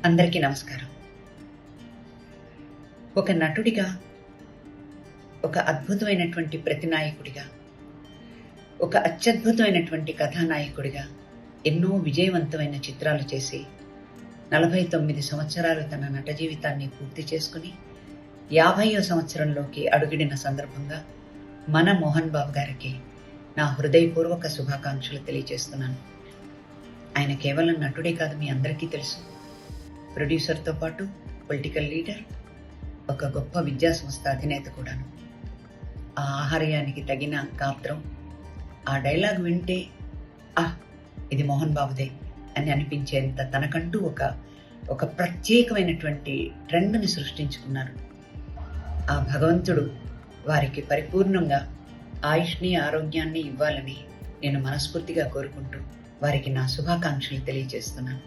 అందరికీ నమస్కారం. ఒక నటుడిగా, ఒక అద్భుతమైనటువంటి ప్రతినాయకుడిగా, ఒక అత్యద్భుతమైనటువంటి కథానాయకుడిగా ఎన్నో విజయవంతమైన చిత్రాలు చేసి 49 సంవత్సరాలు తన నట జీవితాన్ని పూర్తి చేసుకుని 50వ సంవత్సరంలోకి అడుగిడిన సందర్భంగా మన మోహన్ బాబు గారికి నా హృదయపూర్వక శుభాకాంక్షలు తెలియజేస్తున్నాను. ఆయన కేవలం నటుడే కాదు, మీ అందరికీ తెలుసు. ప్రొడ్యూసర్తో పాటు పొలిటికల్ లీడర్, ఒక గొప్ప విద్యా సంస్థ అధినేత కూడాను. ఆ ఆహార్యానికి తగిన గాత్రం, ఆ డైలాగ్ వింటే ఇది మోహన్ బాబుదే అని అనిపించేంత తనకంటూ ఒక ప్రత్యేకమైనటువంటి ట్రెండ్ని సృష్టించుకున్నారు. ఆ భగవంతుడు వారికి పరిపూర్ణంగా ఆయుష్ని, ఆరోగ్యాన్ని ఇవ్వాలని నేను మనస్ఫూర్తిగా కోరుకుంటూ వారికి నా శుభాకాంక్షలు తెలియజేస్తున్నాను.